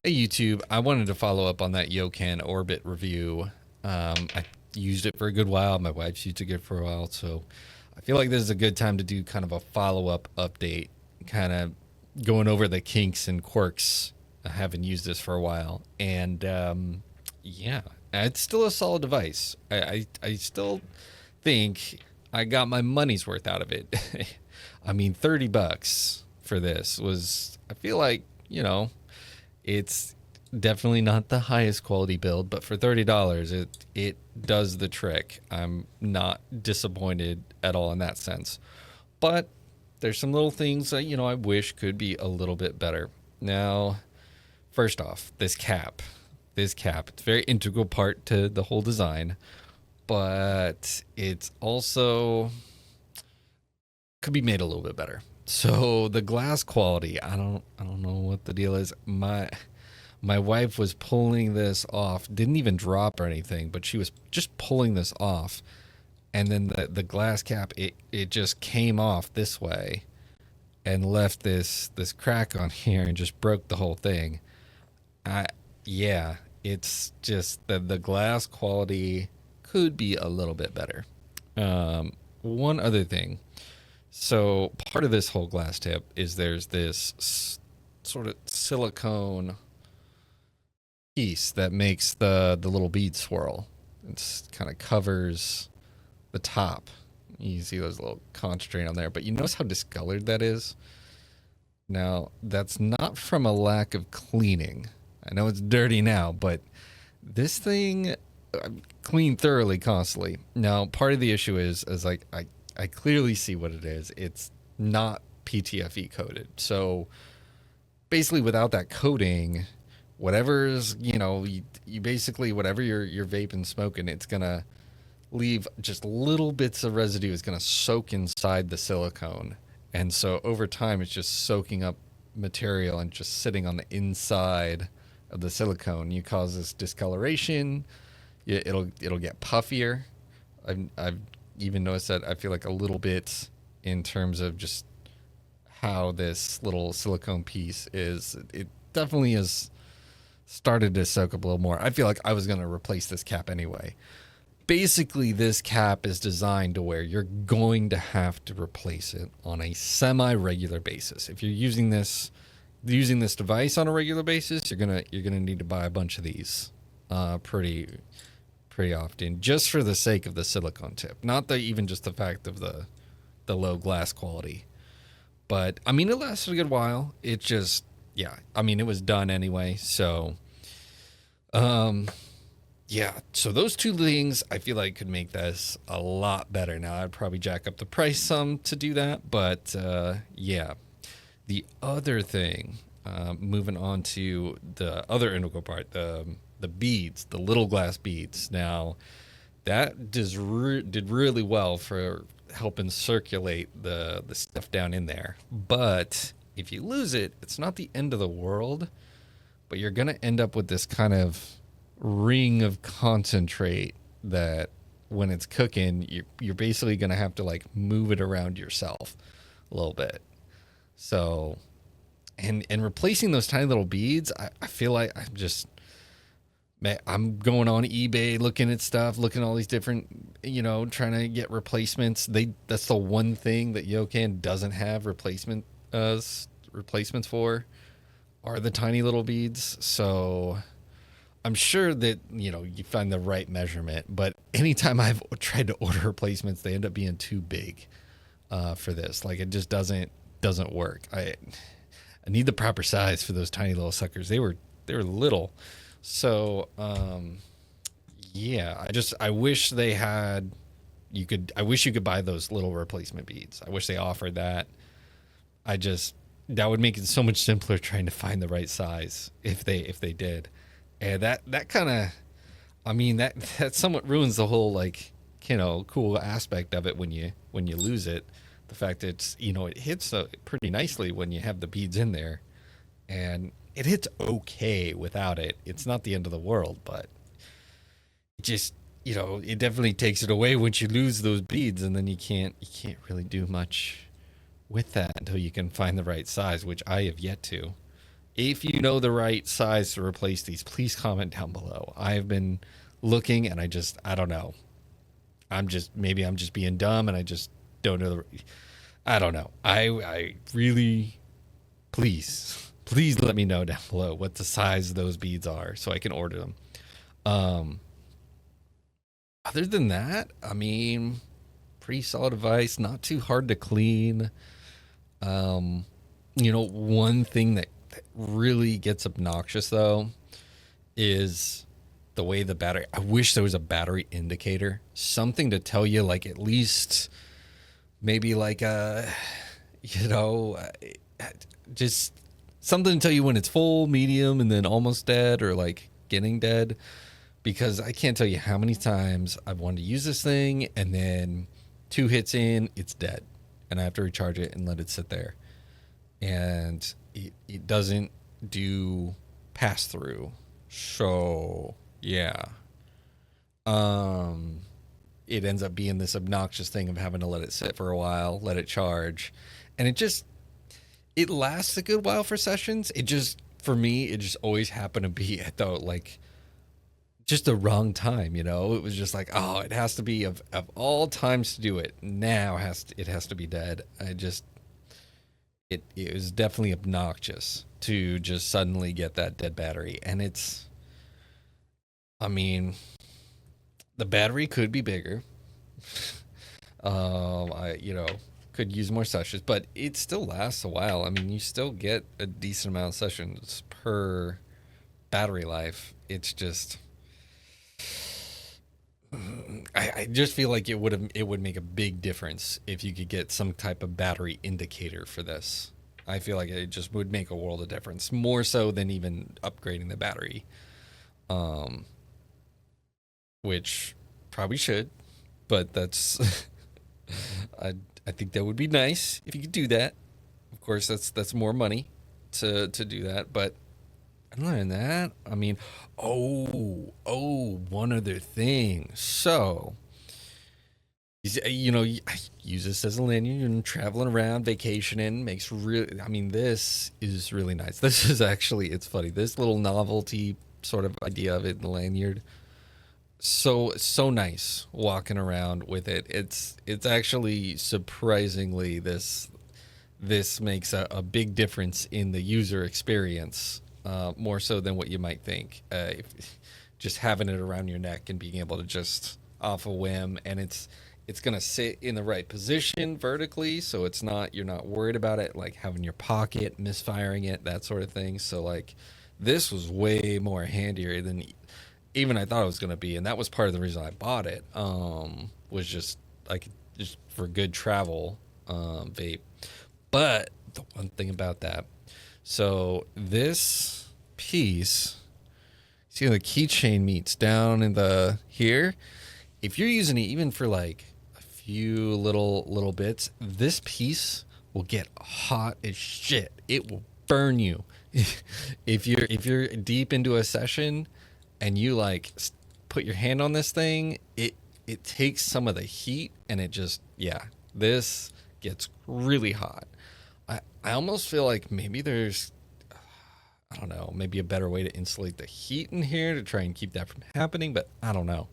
Hey YouTube, I wanted to follow up on that Yocan Orbit review. I used it for a good while. My wife's used it for a while, so I feel like this is a good time to do kind of a follow-up update, kind of going over the kinks and quirks. I haven't used this for a while, and yeah, it's still a solid device. I still think I got my money's worth out of it. I mean, $30 for this was, I feel like, it's definitely not the highest quality build, but for $30, it does the trick. I'm not disappointed at all in that sense. But there's some little things that I wish could be a little bit better. Now, first off, this cap, it's a very integral part to the whole design, but it's also could be made a little bit better. So the glass quality, I don't know what the deal is. My wife was pulling this off, didn't even drop or anything, but she was just pulling this off, and then the glass cap, it just came off this way and left this crack on here and just broke the whole thing. I Yeah, it's just the glass quality could be a little bit better. One other thing. So part of this whole glass tip is there's this sort of silicone piece that makes the little bead swirl. It's kind of covers the top. You see those little concentrate on there, but you notice how discolored that is? Now, that's not from a lack of cleaning. I know it's dirty now, but this thing cleaned thoroughly constantly. Now, part of the issue is like I clearly see what it is. It's not PTFE coated. So basically, without that coating, whatever's you basically whatever you're vaping smoking, it's gonna leave just little bits of residue. Is gonna soak inside the silicone, and so over time, it's just soaking up material and just sitting on the inside of the silicone. You cause this discoloration. It'll get puffier. I've even noticed that I feel like a little bit in terms of just how this little silicone piece is. It definitely has started to soak up a little more. I feel like I was going to replace this cap anyway. Basically, this cap is designed to where you're going to have to replace it on a semi-regular basis. If you're using this device on a regular basis, you're gonna need to buy a bunch of these pretty often, just for the sake of the silicone tip, not even just the fact of the low glass quality. But I mean, it lasted a good while. It just, yeah, I mean, it was done anyway. So yeah, so those two things I feel like could make this a lot better. Now I'd probably jack up the price some to do that, but yeah. The other thing, moving on to the other integral part, the beads, the little glass beads. Now, that did really well for helping circulate the stuff down in there. But if you lose it, it's not the end of the world, but you're gonna end up with this kind of ring of concentrate that when it's cooking, you're basically gonna have to like move it around yourself a little bit. So, and replacing those tiny little beads, I feel like I'm going on eBay looking at stuff, looking at all these different, trying to get replacements. That's the one thing that Yocan doesn't have replacements for are the tiny little beads. So I'm sure that you find the right measurement, but anytime I've tried to order replacements, they end up being too big for this. Like it just doesn't work. I need the proper size for those tiny little suckers. They were little. So yeah, I wish they had I wish you could buy those little replacement beads. I wish they offered that. That would make it so much simpler trying to find the right size if they did. And that kind of, I mean, that somewhat ruins the whole like cool aspect of it when you lose it. The fact that it hits pretty nicely when you have the beads in there, and it hits okay without it. It's not the end of the world, but it just it definitely takes it away once you lose those beads, and then you can't really do much with that until you can find the right size, which I have yet to. If you know the right size to replace these, please comment down below. I've been looking and I don't know. Maybe I'm just being dumb and I just don't know I don't know. I really, please let me know down below what the size of those beads are so I can order them. Um, Other than that, I mean, pretty solid device, not too hard to clean. Um, one thing that really gets obnoxious though is the way the battery. I wish there was a battery indicator, something to tell you, like at least maybe like you know, just something to tell you when it's full, medium, and then almost dead, or like getting dead. Because I can't tell you how many times I've wanted to use this thing, and then 2 hits in, it's dead, and I have to recharge it and let it sit there, and it doesn't do pass through. So yeah, um, it ends up being this obnoxious thing of having to let it sit for a while, let it charge, and it lasts a good while for sessions. It just, for me, it just always happened to be at the like just the wrong time. It was just like, oh, it has to be of all times to do it now, it has to be dead. It was definitely obnoxious to just suddenly get that dead battery. And I mean, the battery could be bigger. I could use more sessions, but it still lasts a while. I mean, you still get a decent amount of sessions per battery life. It's just, I just feel like it would make a big difference if you could get some type of battery indicator for this. I feel like it just would make a world of difference, more so than even upgrading the battery, um, which probably should. But that's I I think that would be nice if you could do that. Of course, that's more money to do that, but other than that, I mean, one other thing. So, I use this as a lanyard and traveling around, vacationing makes really. I mean, this is really nice. This is actually, it's funny. This little novelty sort of idea of it in the lanyard, so nice walking around with it. It's actually surprisingly this makes a big difference in the user experience, more so than what you might think. Just having it around your neck and being able to just off a whim, and it's gonna sit in the right position vertically, so you're not worried about it like having your pocket misfiring it, that sort of thing. So like, this was way more handier than even I thought it was gonna be, and that was part of the reason I bought it. Was just like just for good travel vape. But the one thing about that, so this piece, see how the keychain meets down in the here. If you're using it even for like a few little bits, this piece will get hot as shit. It will burn you. If you're deep into a session and you like put your hand on this thing, it takes some of the heat, and it just, yeah, this gets really hot. I almost feel like maybe there's, I don't know, maybe a better way to insulate the heat in here to try and keep that from happening, but I don't know.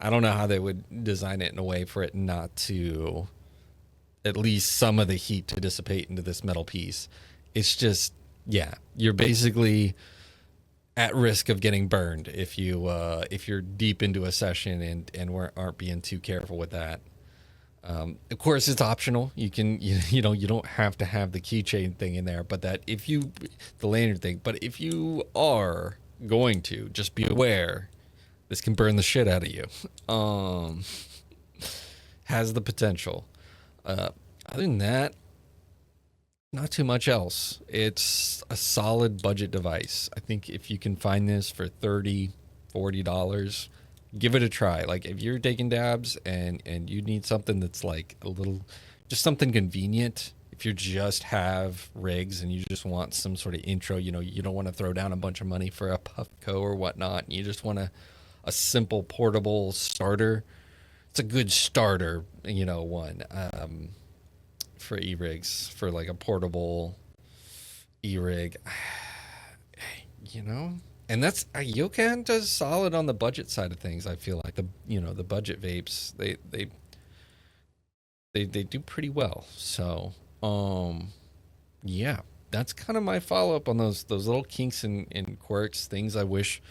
I don't know how they would design it in a way for it not to, at least some of the heat to dissipate into this metal piece. It's just, yeah, you're basically at risk of getting burned if you're deep into a session and aren't being too careful with that. Of course, it's optional. You can, you don't have to have the keychain thing in there, but the lanyard thing. But if you are going to, just be aware, this can burn the shit out of you. Has the potential. Other than that, not too much else. It's a solid budget device. I think if you can find this for $30-$40, give it a try. Like if you're taking dabs and you need something that's like a little, just something convenient. If you just have rigs and you just want some sort of intro, you don't want to throw down a bunch of money for a Puffco or whatnot. You just want a simple portable starter. It's a good starter, one for e-rigs, for like a portable e-rig. you know, and that's Yocan does solid on the budget side of things. I feel like the budget vapes they do pretty well. So yeah, that's kind of my follow up on those little kinks and quirks, things I wish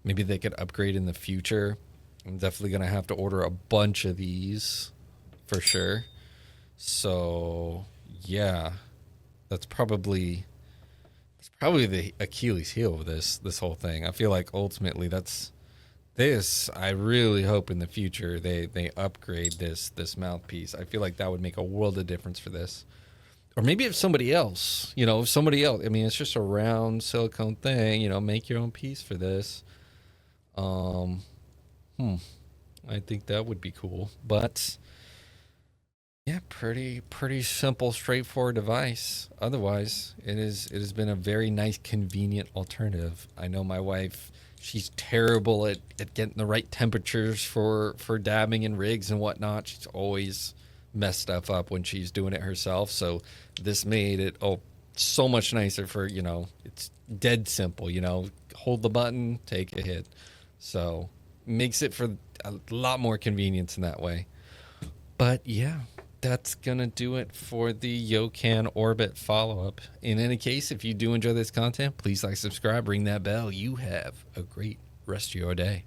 maybe they could upgrade in the future. I'm definitely gonna have to order a bunch of these for sure. So yeah, that's probably the Achilles heel of this whole thing. I feel like ultimately that's this. I really hope in the future they upgrade this mouthpiece. I feel like that would make a world of difference for this. Or maybe if somebody else, if somebody else. I mean, it's just a round silicone thing. Make your own piece for this. Um, hmm. I think that would be cool. But yeah, pretty simple, straightforward device. Otherwise, it has been a very nice, convenient alternative. I know my wife, she's terrible at getting the right temperatures for dabbing and rigs and whatnot. She's always messed stuff up when she's doing it herself. So this made it so much nicer for, it's dead simple, hold the button, take a hit. So makes it for a lot more convenience in that way. But yeah, that's gonna do it for the Yocan Orbit follow up. In any case, if you do enjoy this content, please like, subscribe, ring that bell. You have a great rest of your day.